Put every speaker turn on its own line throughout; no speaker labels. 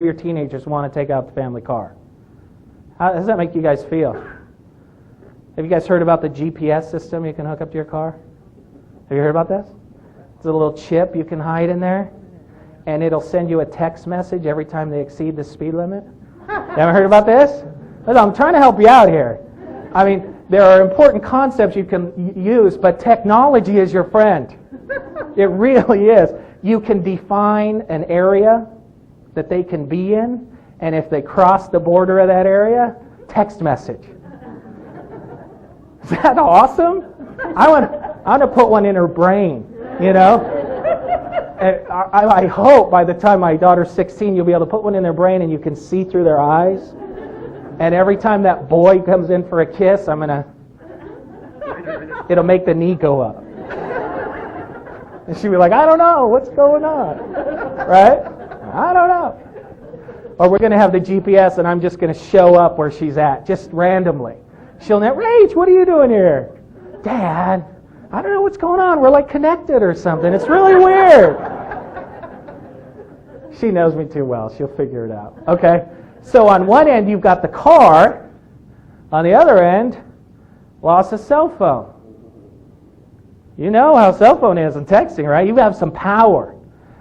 your teenagers want to take out the family car. How does that make you guys feel? Have you guys heard about the GPS system you can hook up to your car? Have you heard about this? It's a little chip you can hide in there, and it'll send you a text message every time they exceed the speed limit. You haven't heard about this? I'm trying to help you out here. I mean, there are important concepts you can use, but technology is your friend. It really is. You can define an area that they can be in, and if they cross the border of that area, text message. Is that awesome? I want to put one in her brain, you know? And I hope by the time my daughter's 16, you'll be able to put one in their brain and you can see through their eyes. And every time that boy comes in for a kiss, it'll make the knee go up. And she'll be like, I don't know, what's going on? Right? I don't know. Or we're going to have the GPS and I'm just going to show up where she's at, just randomly. She'll know, Rach, what are you doing here? Dad, I don't know what's going on. We're like connected or something. It's really weird. She knows me too well. She'll figure it out. Okay? So on one end, you've got the car. On the other end, lost a cell phone. You know how cell phone is in texting, right? You have some power.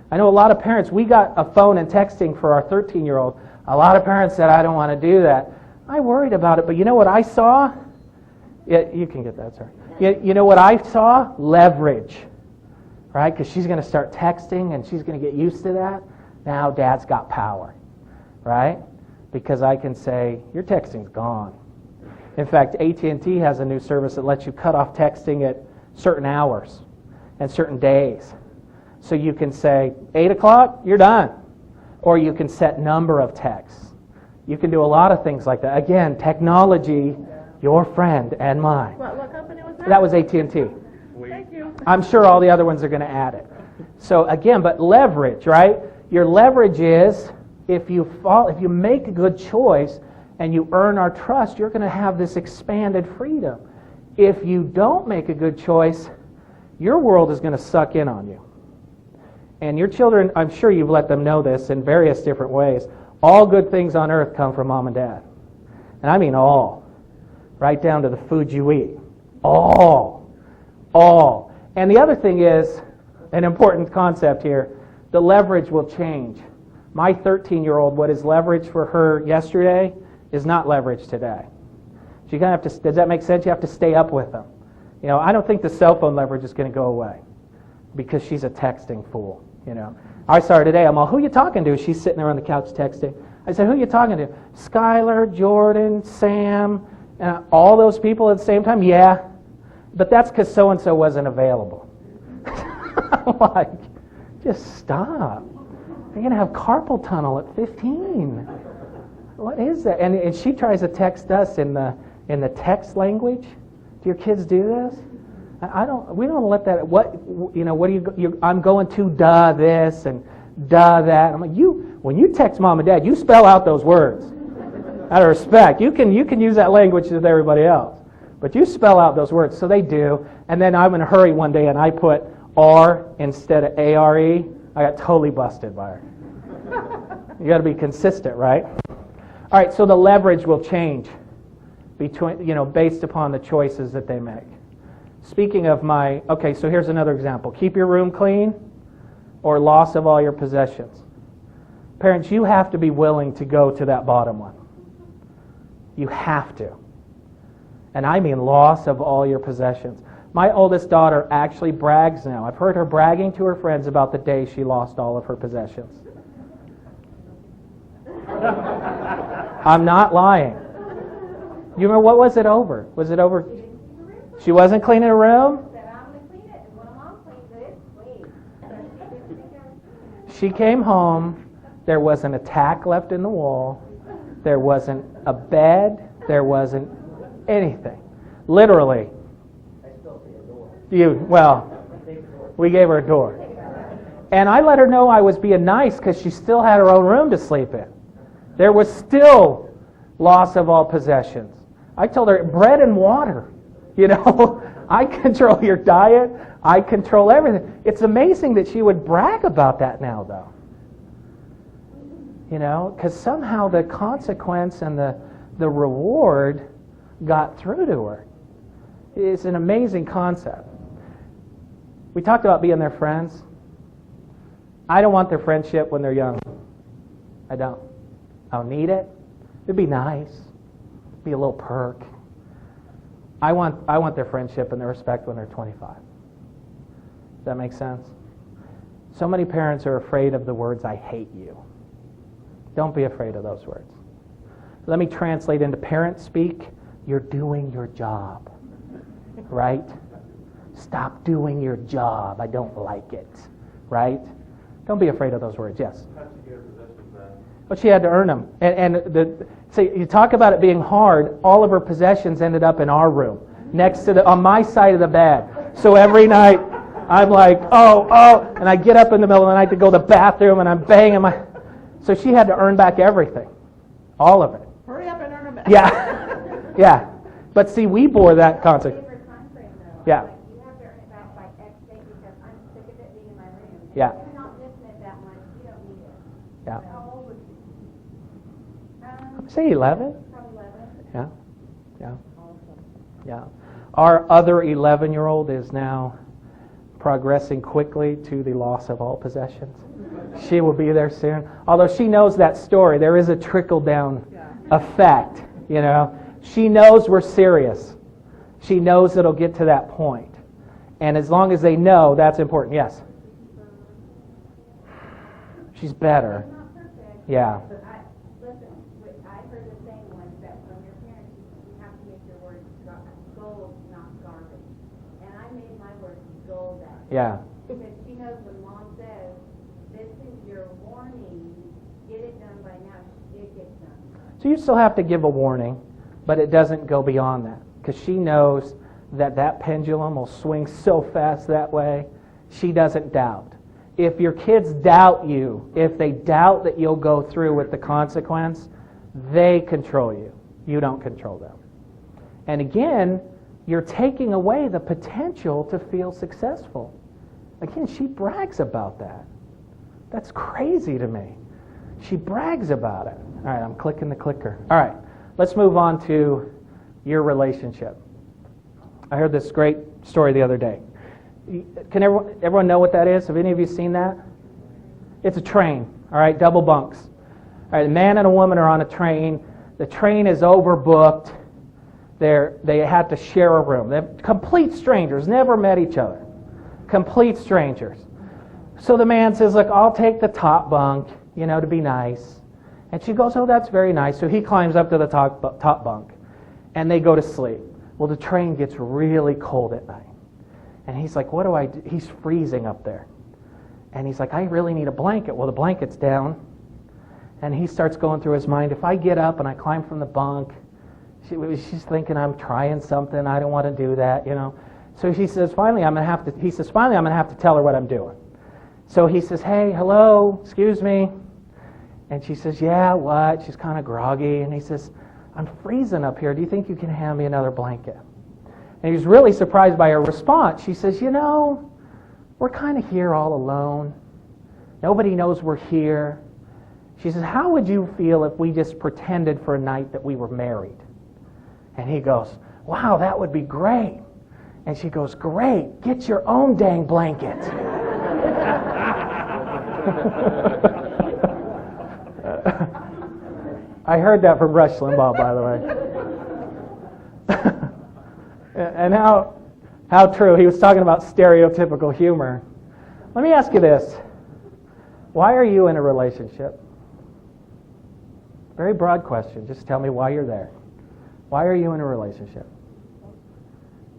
I know a lot of parents, we got a phone and texting for our 13-year-old. A lot of parents said, I don't want to do that. I worried about it, but you know what I saw? Yeah, you can get that, sir. You know what I saw? Leverage, right? Because she's going to start texting and she's going to get used to that. Now Dad's got power, right? Because I can say, your texting's gone. In fact, AT&T has a new service that lets you cut off texting at certain hours and certain days. So you can say, 8 o'clock, you're done. Or you can set number of texts. You can do a lot of things like that. Again, technology, your friend and mine.
What company was that?
That was AT&T.
Thank you.
I'm sure all the other ones are going to add it. So again, but leverage, right? Your leverage is if you make a good choice and you earn our trust, you're going to have this expanded freedom. If you don't make a good choice, your world is going to suck in on you. And your children, I'm sure you've let them know this in various different ways. All good things on earth come from mom and dad. And I mean all. Right down to the food you eat. All. All. And the other thing is, an important concept here, the leverage will change. My 13-year-old, what is leverage for her yesterday is not leverage today. So you're going to have to, does that make sense? You have to stay up with them. You know, I don't think the cell phone leverage is going to go away because she's a texting fool, you know. I saw her today. I'm all, who are you talking to? She's sitting there on the couch texting. I said, who are you talking to? Skylar, Jordan, Sam, all those people at the same time? Yeah. But that's because so-and-so wasn't available. I'm like, just stop. You're going to have carpal tunnel at 15. What is that? And she tries to text us in the text language. Do your kids do this? We don't let that. What do you? I'm going to this and that. I'm like, when you text mom and dad, you spell out those words. Out of respect, you can use that language with everybody else, but you spell out those words. So they do. And then I'm in a hurry one day, and I put R instead of ARE. I got totally busted by her. You got to be consistent, right? All right. So the leverage will change based upon the choices that they make. Speaking of okay, so here's another example. Keep your room clean or loss of all your possessions. Parents, you have to be willing to go to that bottom one. You have to. And I mean loss of all your possessions. My oldest daughter actually brags now. I've heard her bragging to her friends about the day she lost all of her possessions. I'm not lying. You remember, what was it over? Was it over? She wasn't cleaning her room? She came home. There wasn't a tack left in the wall. There wasn't a bed. There wasn't anything. Literally. We gave her a door. And I let her know I was being nice because she still had her own room to sleep in. There was still loss of all possessions. I told her, bread and water. You know, I control your diet. I control everything. It's amazing that she would brag about that now, though. because somehow the consequence and the reward got through to her. It's an amazing concept. We talked about being their friends. I don't want their friendship when they're young. I don't need it. It'd be nice. It'd be a little perk. I want their friendship and their respect when they're 25. Does that make sense? So many parents are afraid of the words, I hate you. Don't be afraid of those words. Let me translate into parent speak. You're doing your job. Right? Stop doing your job. I don't like it. Right? Don't be afraid of those words. Yes? Well, she had to earn them. So you talk about it being hard. All of her possessions ended up in our room, on my side of the bed. So every night, I'm like, oh, and I get up in the middle of the night to go to the bathroom, and I'm banging my... So she had to earn back everything. All of it.
Hurry up and earn them back.
Yeah. Yeah. But see, we bore that consequence. Yeah.
You have to earn it back by X date because I'm sick of it being in my room. And
Yeah.
if you're not missing it that much, you don't need it.
Yeah.
How old was she?
Say 11.
Probably 11.
Yeah. Yeah. Yeah. Our other 11-year-old is now progressing quickly to the loss of all possessions. She will be there soon. Although she knows that story, there is a trickle-down effect, She knows we're serious. She knows it'll get to that point. And as long as they know, that's important. Yes? She's better.
Not perfect.
Yeah.
But listen, I heard the saying once that from your parents, you have to make your words gold, not garbage. And I made my words gold that day.
Yeah.
Because she knows when mom says, this is your warning, get it done by now, it gets done.
So you still have to give a warning, but it doesn't go beyond that. Because she knows that pendulum will swing so fast that way, she doesn't doubt. If your kids doubt you, if they doubt that you'll go through with the consequence, they control you. You don't control them. And again, you're taking away the potential to feel successful. Again, she brags about that. That's crazy to me. She brags about it. All right, I'm clicking the clicker. All right, let's move on to your relationship. I heard this great story the other day. Can everyone know what that is? Have any of you seen that? It's a train, all right, double bunks. All right, a man and a woman are on a train. The train is overbooked. They had to share a room. They're complete strangers, never met each other. Complete strangers. So the man says, look, I'll take the top bunk, to be nice. And she goes, oh, that's very nice. So he climbs up to the top bunk, and they go to sleep. Well, the train gets really cold at night. And he's like, what do I do? He's freezing up there. And he's like, I really need a blanket. Well, the blanket's down. And he starts going through his mind, if I get up and I climb from the bunk, she's thinking I'm trying something. I don't want to do that, So he says, finally, I'm going to have to tell her what I'm doing. So he says, hey, hello, excuse me. And she says, yeah, what? She's kind of groggy. And he says, I'm freezing up here. Do you think you can hand me another blanket? And he was really surprised by her response. She says, we're kind of here all alone. Nobody knows we're here. She says, how would you feel if we just pretended for a night that we were married? And he goes, wow, that would be great. And she goes, great, get your own dang blanket. I heard that from Rush Limbaugh, by the way. And how true. He was talking about stereotypical humor. Let me ask you this. Why are you in a relationship? Very broad question. Just tell me why you're there. Why are you in a relationship?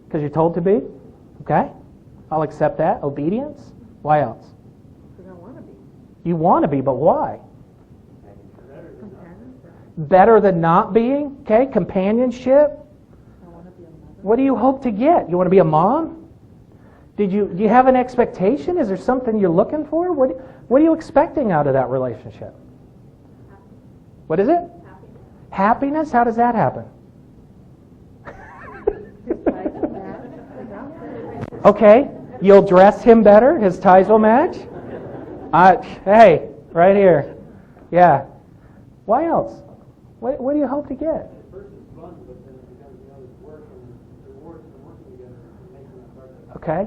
Because you're told to be? Okay. I'll accept that. Obedience. Why else?
Because I want to be.
You want to be, but why? Better than not being? Okay. Companionship.
I want to be a mother.
What do you hope to get? You want to be a mom? Do you have an expectation? Is there something you're looking for? What are you expecting out of that relationship? What is it? Happiness? How does that happen? Okay, you'll dress him better, his ties will match? Hey, right here. Yeah, Why else? What do you hope to get?
At first it's fun, but then it becomes, there's work and rewards for working together and making that progress.
Okay.